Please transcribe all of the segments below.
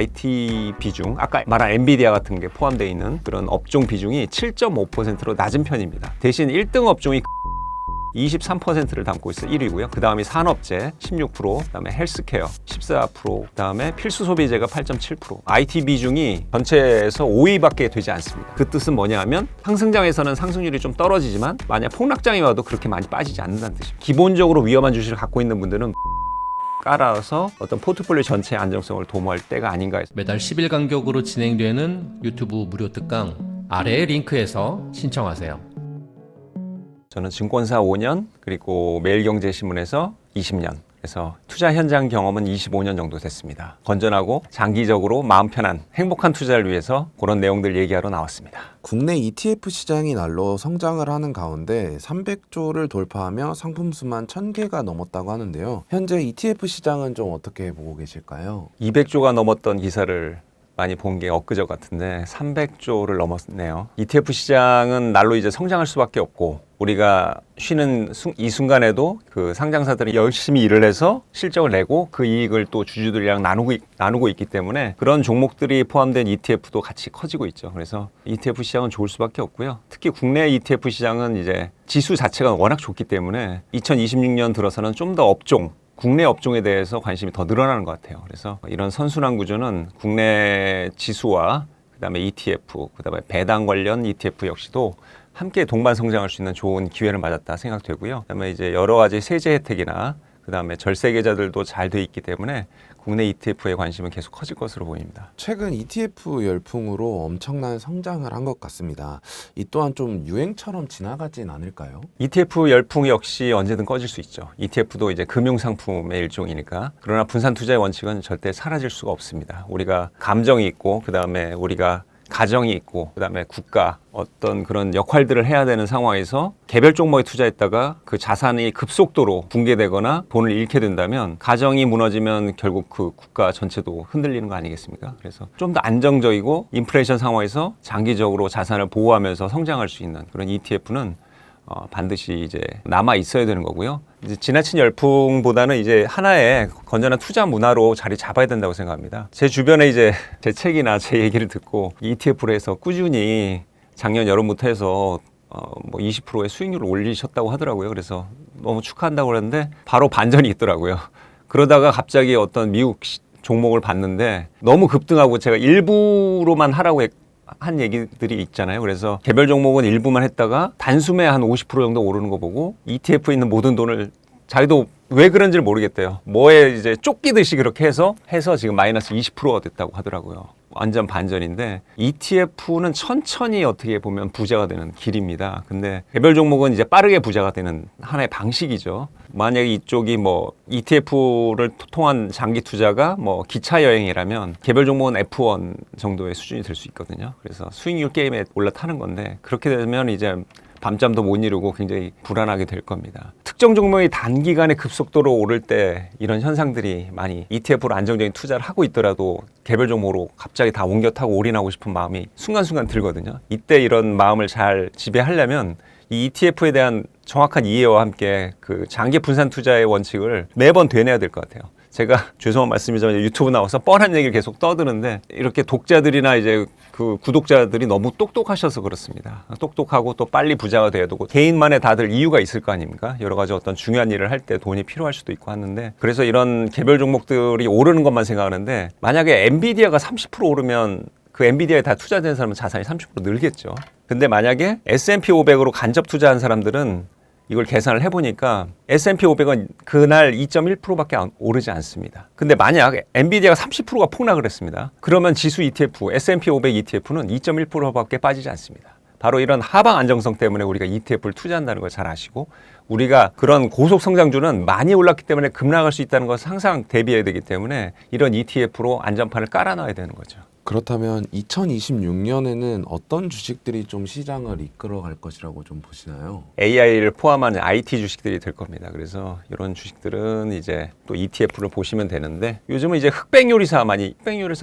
IT 비중, 아까 말한 엔비디아 같은 게 포함되어 있는 그런 업종 비중이 7.5%로 낮은 편입니다. 대신 1등 업종이 23%를 담고 있어 1위고요. 그 다음이 산업재 16%, 그 다음에 헬스케어 14%, 그 다음에 필수 소비재가 8.7%. IT 비중이 전체에서 5위밖에 되지 않습니다. 그 뜻은 뭐냐 하면 상승장에서는 상승률이 좀 떨어지지만 만약 폭락장이 와도 그렇게 많이 빠지지 않는다는 뜻입니다. 기본적으로 위험한 주식을 갖고 있는 분들은 깔아서 어떤 포트폴리오 전체의 안정성을 도모할 때가 아닌가 해서 매달 10일 간격으로 진행되는 유튜브 무료 특강 아래의 링크에서 신청하세요. 저는 증권사 5년 그리고 매일경제신문에서 20년 그래서 투자 현장 경험은 25년 정도 됐습니다. 건전하고 장기적으로 마음 편한 행복한 투자를 위해서 그런 내용들 얘기하러 나왔습니다. 국내 ETF 시장이 날로 성장을 하는 가운데 300조를 돌파하며 상품 수만 1000개가 넘었다고 하는데요. 현재 ETF 시장은 좀 어떻게 보고 계실까요? 200조가 넘었던 기사를 많이 본 게 엊그저 같은데 300조를 넘었네요. ETF 시장은 날로 이제 성장할 수밖에 없고 우리가 쉬는 이 순간에도 그 상장사들이 열심히 일을 해서 실적을 내고 그 이익을 또 주주들이랑 나누고 있기 때문에 그런 종목들이 포함된 ETF도 같이 커지고 있죠. 그래서 ETF 시장은 좋을 수밖에 없고요. 특히 국내 ETF 시장은 이제 지수 자체가 워낙 좋기 때문에 2026년 들어서는 좀 더 국내 업종에 대해서 관심이 더 늘어나는 것 같아요. 그래서 이런 선순환 구조는 국내 지수와 그다음에 ETF, 그다음에 배당 관련 ETF 역시도 함께 동반 성장할 수 있는 좋은 기회를 맞았다 생각되고요. 그다음에 이제 여러 가지 세제 혜택이나 그다음에 절세 계좌들도 잘 돼 있기 때문에 국내 ETF에 관심은 계속 커질 것으로 보입니다. 최근 ETF 열풍으로 엄청난 성장을 한 것 같습니다. 이 또한 좀 유행처럼 지나가진 않을까요? ETF 열풍 역시 언제든 꺼질 수 있죠. ETF도 이제 금융상품의 일종이니까. 그러나 분산 투자의 원칙은 절대 사라질 수가 없습니다. 우리가 감정이 있고 그다음에 우리가 가정이 있고 그다음에 국가 어떤 그런 역할들을 해야 되는 상황에서 개별 종목에 투자했다가 그 자산이 급속도로 붕괴되거나 돈을 잃게 된다면 가정이 무너지면 결국 그 국가 전체도 흔들리는 거 아니겠습니까? 그래서 좀 더 안정적이고 인플레이션 상황에서 장기적으로 자산을 보호하면서 성장할 수 있는 그런 ETF는 반드시 이제 남아 있어야 되는 거고요. 이제 지나친 열풍보다는 이제 하나의 건전한 투자 문화로 자리 잡아야 된다고 생각합니다. 제 주변에 이제 제 책이나 제 얘기를 듣고 ETF를 해서 꾸준히 작년 여름부터 해서 뭐 20%의 수익률을 올리셨다고 하더라고요. 그래서 너무 축하한다고 그러는데 바로 반전이 있더라고요. 그러다가 갑자기 어떤 미국 종목을 봤는데 너무 급등하고 제가 일부로만 하라고 한 얘기들이 있잖아요. 그래서 개별 종목은 일부만 했다가 단숨에 한 50% 정도 오르는 거 보고 ETF에 있는 모든 돈을 자기도 왜 그런지를 모르겠대요. 뭐에 이제 쫓기듯이 그렇게 해서 지금 마이너스 20%가 됐다고 하더라고요. 완전 반전인데 ETF는 천천히 어떻게 보면 부자가 되는 길입니다. 근데 개별 종목은 이제 빠르게 부자가 되는 하나의 방식이죠. 만약에 이쪽이 뭐 ETF를 통한 장기 투자가 뭐 기차 여행이라면 개별 종목은 F1 정도의 수준이 될 수 있거든요. 그래서 수익률 게임에 올라타는 건데 그렇게 되면 이제 밤잠도 못 이루고 굉장히 불안하게 될 겁니다. 특정 종목이 단기간에 급속도로 오를 때 이런 현상들이 많이 ETF로 안정적인 투자를 하고 있더라도 개별 종목으로 갑자기 다 옮겨 타고 올인하고 싶은 마음이 순간순간 들거든요. 이때 이런 마음을 잘 지배하려면 이 ETF에 대한 정확한 이해와 함께 그 장기 분산 투자의 원칙을 매번 되뇌야 될 것 같아요. 제가 죄송한 말씀이지만 유튜브 나와서 뻔한 얘기를 계속 떠드는데 이렇게 독자들이나 이제 그 구독자들이 너무 똑똑하셔서 그렇습니다. 똑똑하고 또 빨리 부자가 돼야 되고 개인만의 다들 이유가 있을 거 아닙니까? 여러 가지 어떤 중요한 일을 할 때 돈이 필요할 수도 있고 하는데 그래서 이런 개별 종목들이 오르는 것만 생각하는데 만약에 엔비디아가 30% 오르면 그 엔비디아에 다 투자된 사람은 자산이 30% 늘겠죠. 근데 만약에 S&P 500으로 간접 투자한 사람들은 이걸 계산을 해보니까 S&P 500은 그날 2.1%밖에 오르지 않습니다. 근데 만약 엔비디아가 30%가 폭락을 했습니다. 그러면 지수 ETF, S&P 500 ETF는 2.1%밖에 빠지지 않습니다. 바로 이런 하방 안정성 때문에 우리가 ETF를 투자한다는 걸 잘 아시고 우리가 그런 고속 성장주는 많이 올랐기 때문에 급락할 수 있다는 것을 항상 대비해야 되기 때문에 이런 ETF로 안전판을 깔아놔야 되는 거죠. 그렇다면 2026년에는 어떤 주식들이 좀 시장을 이끌어갈 것이라고 좀 보시나요? AI를 포함한 IT 주식들이 될 겁니다. 그래서 이런 주식들은 이제 또 ETF를 보시면 되는데 요즘은 이제 흑백 요리사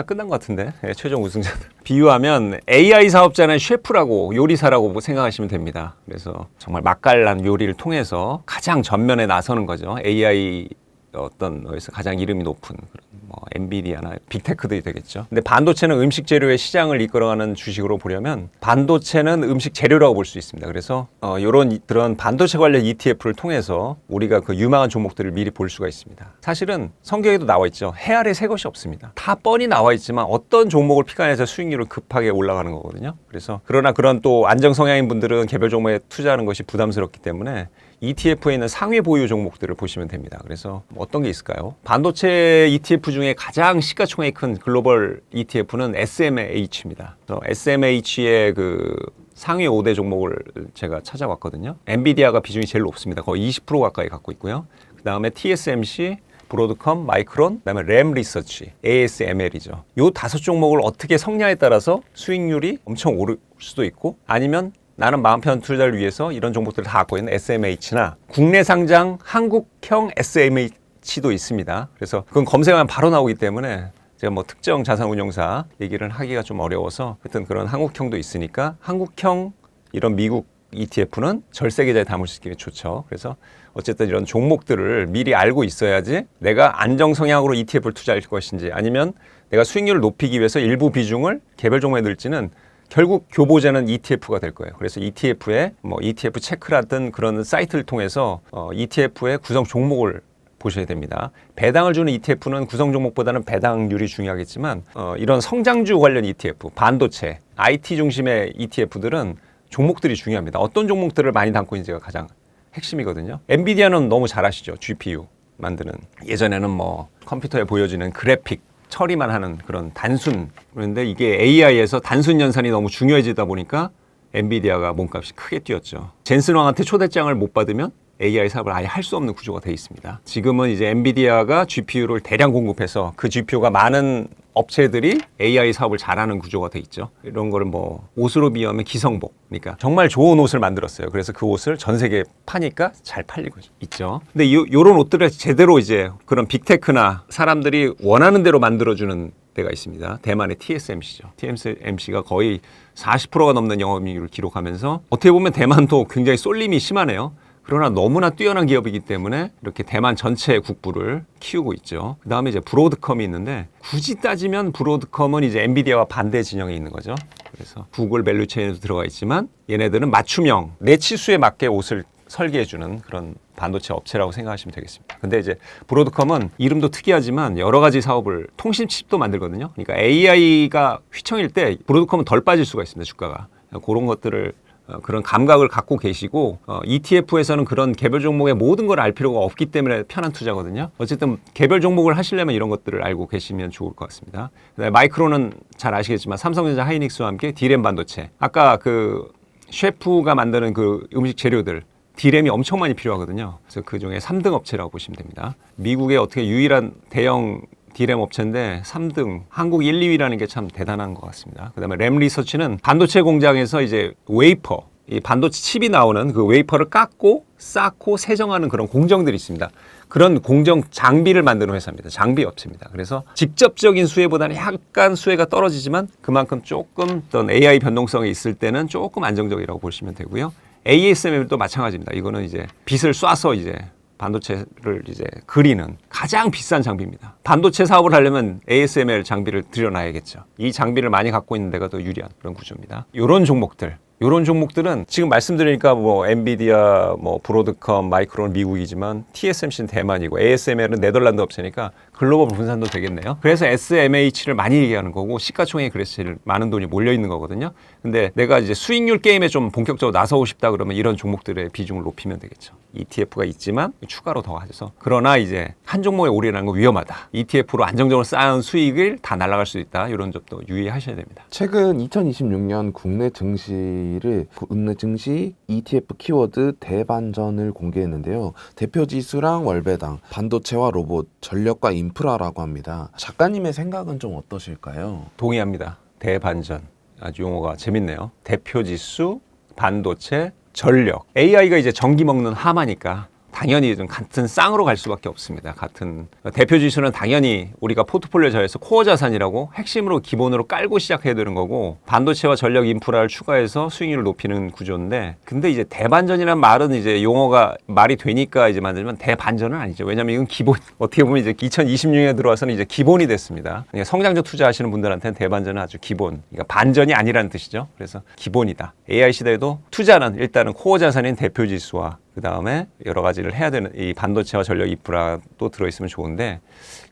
끝난 것 같은데 최종 우승자들 비유하면 AI 사업자는 셰프라고 요리사라고 생각하시면 됩니다. 그래서 정말 맛깔난 요리를 통해서 가장 전면에 나서는 거죠. AI 어떤 거에서 가장 이름이 높은 그런 뭐 엔비디아나 빅테크들이 되겠죠. 근데 반도체는 음식 재료의 시장을 이끌어가는 주식으로 보려면 반도체는 음식 재료라고 볼 수 있습니다. 그래서 이런 그런 반도체 관련 ETF를 통해서 우리가 그 유망한 종목들을 미리 볼 수가 있습니다. 사실은 성경에도 나와 있죠. 해 아래 새 것이 없습니다. 다 뻔히 나와 있지만 어떤 종목을 픽하해서 수익률은 급하게 올라가는 거거든요. 그래서 그러나 그런 또 안정 성향인 분들은 개별 종목에 투자하는 것이 부담스럽기 때문에 ETF에 있는 상위 보유 종목들을 보시면 됩니다. 그래서 어떤 게 있을까요? 반도체 ETF 중에 가장 시가총액이 큰 글로벌 ETF는 SMH입니다. SMH의 그 상위 5대 종목을 제가 찾아봤거든요. 엔비디아가 비중이 제일 높습니다. 거의 20% 가까이 갖고 있고요. 그 다음에 TSMC, 브로드컴, 마이크론, 그다음에 램 리서치, ASML이죠. 요 5종목을 어떻게 성냐에 따라서 수익률이 엄청 오를 수도 있고 아니면 나는 마음 편한 투자를 위해서 이런 종목들을 다 갖고 있는 SMH나 국내 상장 한국형 SMH도 있습니다. 그래서 그건 검색하면 바로 나오기 때문에 제가 뭐 특정 자산운용사 얘기를 하기가 좀 어려워서 하여튼 그런 한국형도 있으니까 한국형 이런 미국 ETF는 절세 계좌에 담을 수 있게 좋죠. 그래서 어쨌든 이런 종목들을 미리 알고 있어야지 내가 안정 성향으로 ETF를 투자할 것인지 아니면 내가 수익률을 높이기 위해서 일부 비중을 개별 종목에 넣을지는 결국 교보제는 ETF가 될 거예요. 그래서 ETF에 뭐 ETF 체크라든 그런 사이트를 통해서 ETF의 구성 종목을 보셔야 됩니다. 배당을 주는 ETF는 구성 종목보다는 배당률이 중요하겠지만 이런 성장주 관련 ETF, 반도체, IT 중심의 ETF들은 종목들이 중요합니다. 어떤 종목들을 많이 담고 있는지가 가장 핵심이거든요. 엔비디아는 너무 잘 아시죠. GPU 만드는. 예전에는 뭐 컴퓨터에 보여지는 그래픽 처리만 하는 그런 단순. 그런데 이게 AI에서 단순 연산이 너무 중요해지다 보니까 엔비디아가 몸값이 크게 뛰었죠. 젠슨 왕한테 초대장을 못 받으면 AI 사업을 아예 할 수 없는 구조가 되어 있습니다. 지금은 이제 엔비디아가 GPU를 대량 공급해서 그 GPU가 많은 업체들이 AI 사업을 잘하는 구조가 돼 있죠. 이런 거를 뭐 옷으로 비유하면 기성복. 그러니까 정말 좋은 옷을 만들었어요. 그래서 그 옷을 전 세계에 파니까 잘 팔리고 있죠. 근데 요런 옷들을 제대로 이제 그런 빅테크나 사람들이 원하는 대로 만들어주는 데가 있습니다. 대만의 TSMC죠. TSMC가 거의 40%가 넘는 영업이익을 기록하면서 어떻게 보면 대만도 굉장히 쏠림이 심하네요. 그러나 너무나 뛰어난 기업이기 때문에 이렇게 대만 전체의 국부를 키우고 있죠. 그 다음에 이제 브로드컴이 있는데 굳이 따지면 브로드컴은 이제 엔비디아와 반대 진영에 있는 거죠. 그래서 구글 밸류체인에도 들어가 있지만 얘네들은 맞춤형 내 치수에 맞게 옷을 설계해주는 그런 반도체 업체라고 생각하시면 되겠습니다. 근데 이제 브로드컴은 이름도 특이하지만 여러 가지 사업을 통신칩도 만들거든요. 그러니까 AI가 휘청일 때 브로드컴은 덜 빠질 수가 있습니다. 주가가. 그런 것들을 그런 감각을 갖고 계시고 ETF에서는 그런 개별 종목의 모든 걸 알 필요가 없기 때문에 편한 투자거든요. 어쨌든 개별 종목을 하시려면 이런 것들을 알고 계시면 좋을 것 같습니다. 마이크론은 잘 아시겠지만 삼성전자 하이닉스와 함께 D램 반도체. 아까 그 셰프가 만드는 그 음식 재료들 D램이 엄청 많이 필요하거든요. 그래서 그 중에 3등 업체라고 보시면 됩니다. 미국의 어떻게 유일한 대형 D램 업체인데 3등, 한국 1, 2위라는 게 참 대단한 것 같습니다. 그다음에 램 리서치는 반도체 공장에서 이제 웨이퍼, 이 반도체 칩이 나오는 그 웨이퍼를 깎고 쌓고 세정하는 그런 공정들이 있습니다. 그런 공정 장비를 만드는 회사입니다. 장비 업체입니다. 그래서 직접적인 수혜보다는 약간 수혜가 떨어지지만 그만큼 조금 어떤 AI 변동성이 있을 때는 조금 안정적이라고 보시면 되고요. ASML도 마찬가지입니다. 이거는 이제 빛을 쏴서 이제 반도체를 이제 그리는 가장 비싼 장비입니다. 반도체 사업을 하려면 ASML 장비를 들여놔야겠죠. 이 장비를 많이 갖고 있는 데가 더 유리한 그런 구조입니다. 이런 종목들은 지금 말씀드리니까 뭐 엔비디아, 뭐 브로드컴, 마이크론 미국이지만 TSMC는 대만이고 ASML은 네덜란드 업체니까 글로벌 분산도 되겠네요. 그래서 SMH를 많이 얘기하는 거고 시가총액이 그래서 제일 많은 돈이 몰려 있는 거거든요. 근데 내가 이제 수익률 게임에 좀 본격적으로 나서고 싶다 그러면 이런 종목들의 비중을 높이면 되겠죠. ETF가 있지만 추가로 더 가져서 그러나 이제 한 종목에 올인하는 건 위험하다. ETF로 안정적으로 쌓은 수익을 다 날아갈 수 있다. 이런 점도 유의하셔야 됩니다. 최근 2026년 국내 증시 ETF 키워드 대반전을 공개했는데요. 대표 지수랑 월배당, 반도체와 로봇, 전력과 인프라라고 합니다. 작가님의 생각은 좀 어떠실까요? 동의합니다. 대반전. 아주 용어가 재밌네요. 대표 지수, 반도체, 전력. AI가 이제 전기 먹는 하마니까 당연히 좀 같은 쌍으로 갈 수밖에 없습니다. 같은 대표 지수는 당연히 우리가 포트폴리오 저에서 코어 자산이라고 핵심으로 기본으로 깔고 시작해야 되는 거고 반도체와 전력 인프라를 추가해서 수익률을 높이는 구조인데 근데 이제 대반전이라는 말은 이제 용어가 말이 되니까 이제 만들면 대반전은 아니죠. 왜냐하면 이건 기본 어떻게 보면 이제 2026년에 들어와서는 이제 기본이 됐습니다. 그러니까 성장적 투자하시는 분들한테는 대반전은 아주 기본. 그러니까 반전이 아니라는 뜻이죠. 그래서 기본이다. AI 시대에도 투자는 일단은 코어 자산인 대표 지수와 그 다음에 여러 가지를 해야 되는 이 반도체와 전력 인프라도 들어있으면 좋은데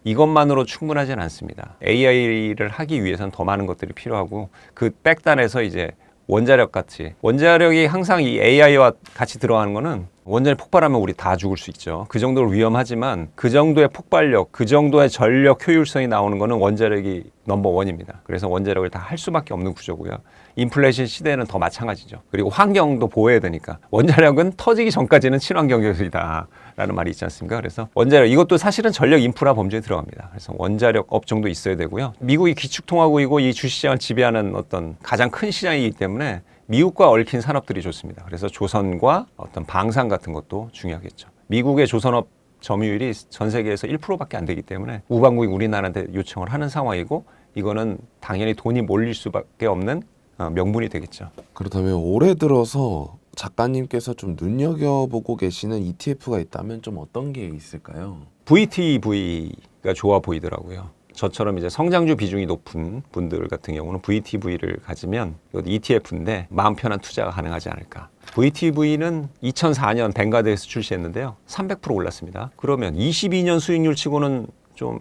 이것만으로 충분하지는 않습니다. AI를 하기 위해서는 더 많은 것들이 필요하고 그 백단에서 이제 원자력 같이 원자력이 항상 이 AI와 같이 들어가는 거는 원전이 폭발하면 우리 다 죽을 수 있죠. 그 정도로 위험하지만 그 정도의 폭발력, 그 정도의 전력 효율성이 나오는 거는 원자력이 넘버원입니다. 그래서 원자력을 다 할 수밖에 없는 구조고요. 인플레이션 시대는 더 마찬가지죠. 그리고 환경도 보호해야 되니까 원자력은 터지기 전까지는 친환경 기술이다 라는 말이 있지 않습니까? 그래서 원자력 이것도 사실은 전력 인프라 범주에 들어갑니다. 그래서 원자력 업종도 있어야 되고요. 미국이 기축통화국이고 이 주시장을 지배하는 어떤 가장 큰 시장이기 때문에 미국과 얽힌 산업들이 좋습니다. 그래서 조선과 어떤 방산 같은 것도 중요하겠죠. 미국의 조선업 점유율이 전 세계에서 1%밖에 안 되기 때문에 우방국이 우리나라한테 요청을 하는 상황이고 이거는 당연히 돈이 몰릴 수밖에 없는 명분이 되겠죠. 그렇다면 올해 들어서 작가님께서 좀 눈여겨보고 계시는 ETF가 있다면 좀 어떤 게 있을까요? VTV가 좋아 보이더라고요. 저처럼 이제 성장주 비중이 높은 분들 같은 경우는 VTV를 가지면 이것도 ETF인데 마음 편한 투자가 가능하지 않을까. VTV는 2004년 뱅가드에서 출시했는데요. 300% 올랐습니다. 그러면 22년 수익률 치고는 좀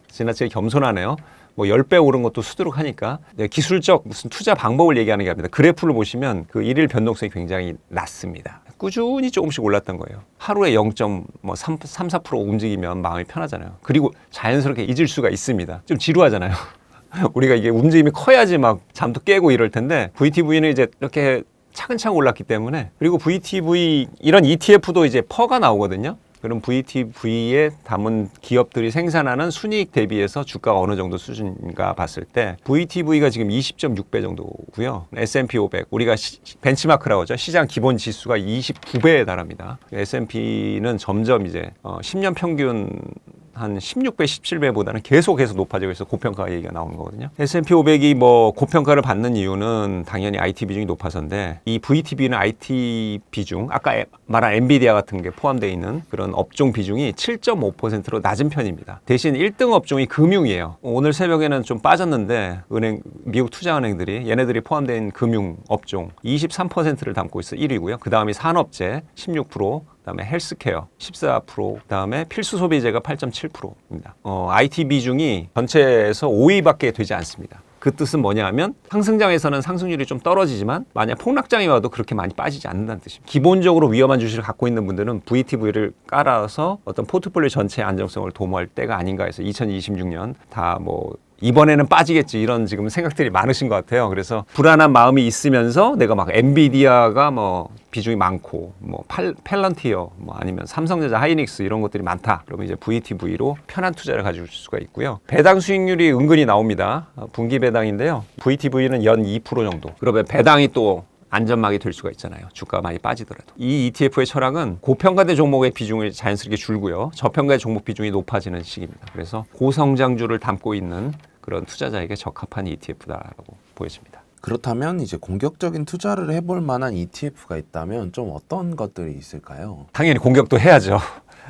지나치게 겸손하네요. 뭐 10배 오른 것도 수두룩하니까 기술적 무슨 투자 방법을 얘기하는 게 아닙니다. 그래프를 보시면 그 일일 변동성이 굉장히 낮습니다. 꾸준히 조금씩 올랐던 거예요. 하루에 0.3~4% 움직이면 마음이 편하잖아요. 그리고 자연스럽게 잊을 수가 있습니다. 좀 지루하잖아요. 우리가 이게 움직임이 커야지 막 잠도 깨고 이럴 텐데 VTV는 이제 이렇게 차근차근 올랐기 때문에 그리고 VTV 이런 ETF도 이제 퍼가 나오거든요. 그럼 VTV에 담은 기업들이 생산하는 순이익 대비해서 주가가 어느 정도 수준인가 봤을 때 VTV가 지금 20.6배 정도고요. S&P 500 우리가 벤치마크라고 하죠. 시장 기본 지수가 29배에 달합니다. S&P는 점점 이제 10년 평균 한 16배, 17배보다는 계속해서 높아지고 있어 고평가 얘기가 나오는 거거든요. S&P 500이 뭐 고평가를 받는 이유는 당연히 IT 비중이 높아서인데 이 VTV는 IT 비중, 아까 말한 엔비디아 같은 게 포함되어 있는 그런 업종 비중이 7.5%로 낮은 편입니다. 대신 1등 업종이 금융이에요. 오늘 새벽에는 좀 빠졌는데 미국 투자은행들이 얘네들이 포함된 금융 업종 23%를 담고 있어 1위고요. 그 다음이 산업재 16%, 그다음에 헬스케어 14%, 그다음에 필수 소비재가 8.7%입니다. IT 비중이 전체에서 5위밖에 되지 않습니다. 그 뜻은 뭐냐 하면 상승장에서는 상승률이 좀 떨어지지만 만약 폭락장이 와도 그렇게 많이 빠지지 않는다는 뜻입니다. 기본적으로 위험한 주식을 갖고 있는 분들은 VTV를 깔아서 어떤 포트폴리오 전체의 안정성을 도모할 때가 아닌가 해서 2026년 다 뭐 이번에는 빠지겠지 이런 지금 생각들이 많으신 것 같아요. 그래서 불안한 마음이 있으면서 내가 막 엔비디아가 뭐 비중이 많고 뭐 펠런티어 뭐 아니면 삼성전자 하이닉스 이런 것들이 많다. 그러면 이제 VTV로 편한 투자를 가질 수가 있고요. 배당 수익률이 은근히 나옵니다. 분기 배당인데요. VTV는 연 2% 정도. 그러면 배당이 또 안전막이 될 수가 있잖아요. 주가가 많이 빠지더라도. 이 ETF의 철학은 고평가된 종목의 비중을 자연스럽게 줄고요. 저평가의 종목 비중이 높아지는 시기입니다. 그래서 고성장주를 담고 있는 그런 투자자에게 적합한 ETF다라고 보여집니다. 그렇다면 이제 공격적인 투자를 해볼 만한 ETF가 있다면 좀 어떤 것들이 있을까요? 당연히 공격도 해야죠.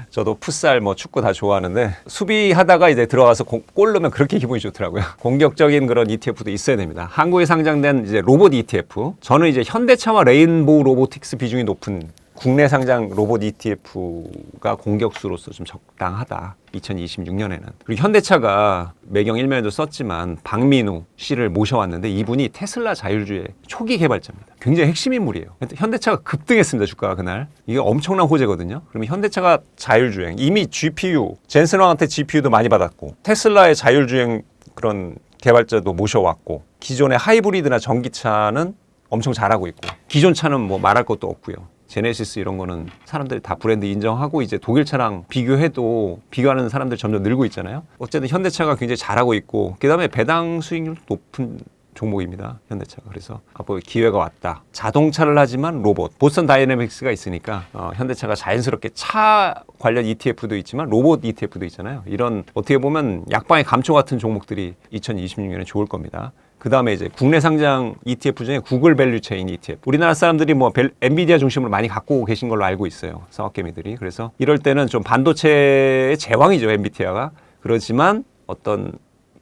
저도 풋살, 뭐 축구 다 좋아하는데 수비하다가 이제 들어가서 골 넣으면 그렇게 기분이 좋더라고요. 공격적인 그런 ETF도 있어야 됩니다. 한국에 상장된 이제 로봇 ETF. 저는 이제 현대차와 레인보우 로보틱스 비중이 높은 국내 상장 로봇 ETF가 공격수로서 좀 적당하다. 2026년에는. 그리고 현대차가 매경 1면에도 썼지만 박민우 씨를 모셔왔는데 이분이 테슬라 자율주행 초기 개발자입니다. 굉장히 핵심 인물이에요. 현대차가 급등했습니다. 주가가 그날. 이게 엄청난 호재거든요. 그러면 현대차가 자율주행 이미 GPU 젠슨 왕한테 GPU도 많이 받았고 테슬라의 자율주행 그런 개발자도 모셔왔고 기존의 하이브리드나 전기차는 엄청 잘하고 있고 기존 차는 뭐 말할 것도 없고요. 제네시스 이런 거는 사람들이 다 브랜드 인정하고 이제 독일 차랑 비교해도 비교하는 사람들 점점 늘고 있잖아요. 어쨌든 현대차가 굉장히 잘하고 있고 그다음에 배당 수익률 높은 종목입니다. 현대차가. 그래서 앞으로 기회가 왔다. 자동차를 하지만 로봇. 보스턴 다이내믹스가 있으니까 현대차가 자연스럽게 차 관련 ETF도 있지만 로봇 ETF도 있잖아요. 이런 어떻게 보면 약방의 감초 같은 종목들이 2026년에 좋을 겁니다. 그 다음에 이제 국내 상장 ETF 중에 구글 밸류 체인 ETF. 우리나라 사람들이 뭐 엔비디아 중심으로 많이 갖고 계신 걸로 알고 있어요. 사업개미들이. 그래서 이럴 때는 좀 반도체의 제왕이죠, 엔비디아가. 그렇지만 어떤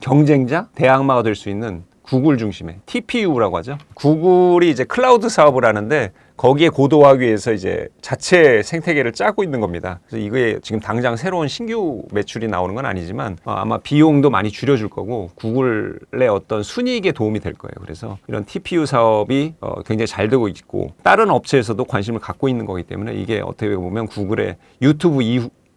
경쟁자, 대항마가 될 수 있는 구글 중심의 TPU라고 하죠. 구글이 이제 클라우드 사업을 하는데 거기에 고도화하기 위해서 이제 자체 생태계를 짜고 있는 겁니다. 그래서 이거에 지금 당장 새로운 신규 매출이 나오는 건 아니지만 아마 비용도 많이 줄여줄 거고 구글의 어떤 순이익에 도움이 될 거예요. 그래서 이런 TPU 사업이 굉장히 잘 되고 있고 다른 업체에서도 관심을 갖고 있는 거기 때문에 이게 어떻게 보면 구글의 유튜브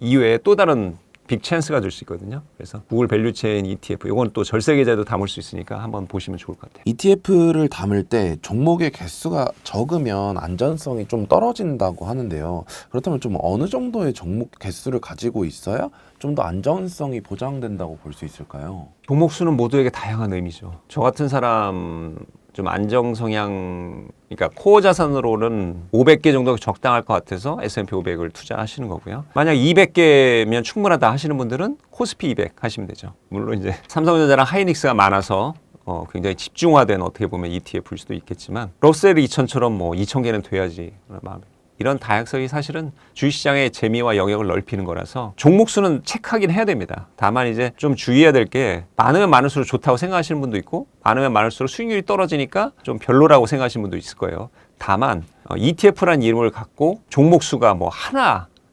이외에 또 다른 빅 찬스가 될 수 있거든요. 그래서 구글 밸류체인 ETF 이건 또 절세 계좌에도 담을 수 있으니까 한번 보시면 좋을 것 같아요. ETF를 담을 때 종목의 개수가 적으면 안전성이 좀 떨어진다고 하는데요. 그렇다면 좀 어느 정도의 종목 개수를 가지고 있어야 좀 더 안전성이 보장된다고 볼 수 있을까요? 종목 수는 모두에게 다양한 의미죠. 저 같은 사람 좀 안정 성향, 그러니까 코어 자산으로는 500개 정도가 적당할 것 같아서 S&P 500을 투자하시는 거고요. 만약 200개면 충분하다 하시는 분들은 코스피 200 하시면 되죠. 물론 이제 삼성전자랑 하이닉스가 많아서 굉장히 집중화된 어떻게 보면 ETF일 수도 있겠지만 러셀 2000처럼 뭐 2000개는 돼야지 마음에. 이런 다양성이 사실은 주식시장의 재미와 영역을 넓히는 거라서 종목 수는 체크하긴 해야 됩니다. 다만 이제 좀 주의해야 될 게 많으면 많을수록 좋다고 생각하시는 분도 있고 많으면 많을수록 수익률이 떨어지니까 좀 별로라고 생각하시는 분도 있을 거예요. 다만 ETF라는 이름을 갖고 종목 수가 뭐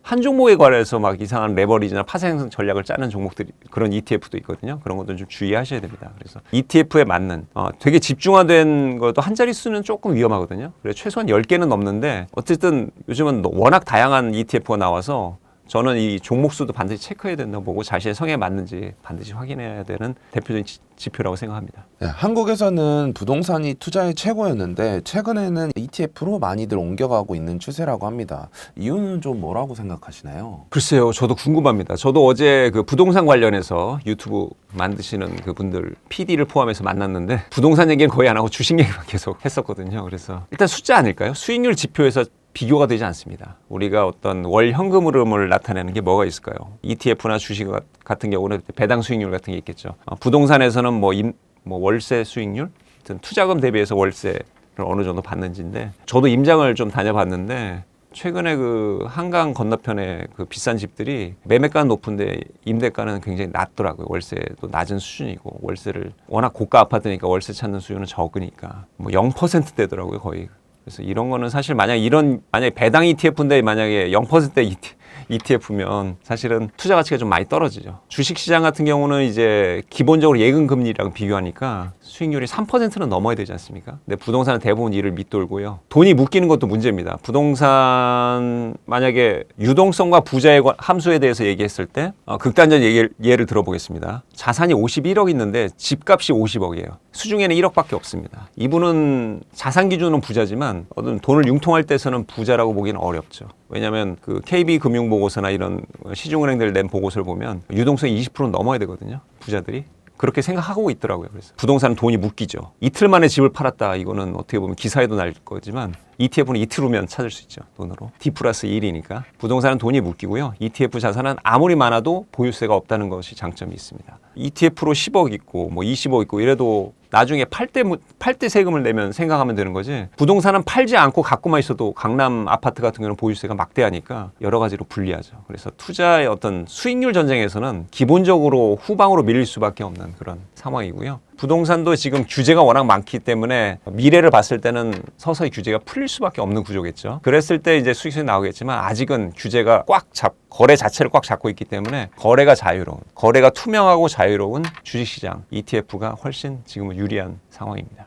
한 종목에 관해서 막 이상한 레버리지나 파생 전략을 짜는 종목들이 그런 ETF도 있거든요. 그런 것도 좀 주의하셔야 됩니다. 그래서 ETF에 맞는 되게 집중화된 것도 한 자릿수는 조금 위험하거든요. 그래서 최소한 10개는 넘는데 어쨌든 요즘은 워낙 다양한 ETF가 나와서 저는 이 종목 수도 반드시 체크해야 된다고 보고 자신의 성에 맞는지 반드시 확인해야 되는 대표적인 지표라고 생각합니다. 네, 한국에서는 부동산이 투자의 최고였는데 최근에는 ETF로 많이들 옮겨가고 있는 추세라고 합니다. 이유는 좀 뭐라고 생각하시나요? 글쎄요, 저도 궁금합니다. 저도 어제 그 부동산 관련해서 유튜브 만드시는 그분들 PD를 포함해서 만났는데 부동산 얘기는 거의 안 하고 주식 얘기만 계속 했었거든요. 그래서 일단 숫자 아닐까요? 수익률 지표에서 비교가 되지 않습니다. 우리가 어떤 월 현금 흐름을 나타내는 게 뭐가 있을까요? ETF나 주식 같은 경우는 배당 수익률 같은 게 있겠죠. 부동산에서는 뭐 월세 수익률, 투자금 대비해서 월세를 어느 정도 받는지인데 저도 임장을 좀 다녀봤는데 최근에 그 한강 건너편에 그 비싼 집들이 매매가는 높은데 임대가는 굉장히 낮더라고요. 월세도 낮은 수준이고 월세를 워낙 고가 아파트니까 월세 찾는 수요는 적으니까 뭐 0%대더라고요 거의. 그래서 이런 거는 사실 만약에 배당 ETF인데 만약에 0% ETF면 사실은 투자 가치가 좀 많이 떨어지죠. 주식 시장 같은 경우는 이제 기본적으로 예금 금리랑 비교하니까 수익률이 3%는 넘어야 되지 않습니까? 근데 부동산은 대부분 이를 밑돌고요. 돈이 묶이는 것도 문제입니다. 부동산 만약에 유동성과 부자의 함수에 대해서 얘기했을 때 극단적인 예를 들어보겠습니다. 자산이 51억 있는데 집값이 50억이에요. 수중에는 1억밖에 없습니다. 이분은 자산 기준은 부자지만 어떤 돈을 융통할 때서는 부자라고 보기는 어렵죠. 왜냐하면 그 KB금융보고서나 이런 시중은행들 낸 보고서를 보면 유동성이 20%는 넘어야 되거든요. 부자들이. 그렇게 생각하고 있더라고요. 그래서 부동산은 돈이 묶이죠. 이틀 만에 집을 팔았다. 이거는 어떻게 보면 기사에도 날 거지만 ETF는 이틀 후면 찾을 수 있죠. 돈으로. D+1이니까. 부동산은 돈이 묶이고요. ETF 자산은 아무리 많아도 보유세가 없다는 것이 장점이 있습니다. ETF로 10억 있고 뭐 20억 있고 이래도 나중에 팔 때 세금을 내면 생각하면 되는 거지. 부동산은 팔지 않고 갖고만 있어도 강남 아파트 같은 경우는 보유세가 막대하니까 여러 가지로 불리하죠. 그래서 투자의 어떤 수익률 전쟁에서는 기본적으로 후방으로 밀릴 수밖에 없는 그런 상황이고요. 부동산도 지금 규제가 워낙 많기 때문에 미래를 봤을 때는 서서히 규제가 풀릴 수밖에 없는 구조겠죠. 그랬을 때 이제 수익성이 나오겠지만 아직은 규제가 거래 자체를 꽉 잡고 있기 때문에 거래가 투명하고 자유로운 주식시장 ETF가 훨씬 지금은 유리한 상황입니다.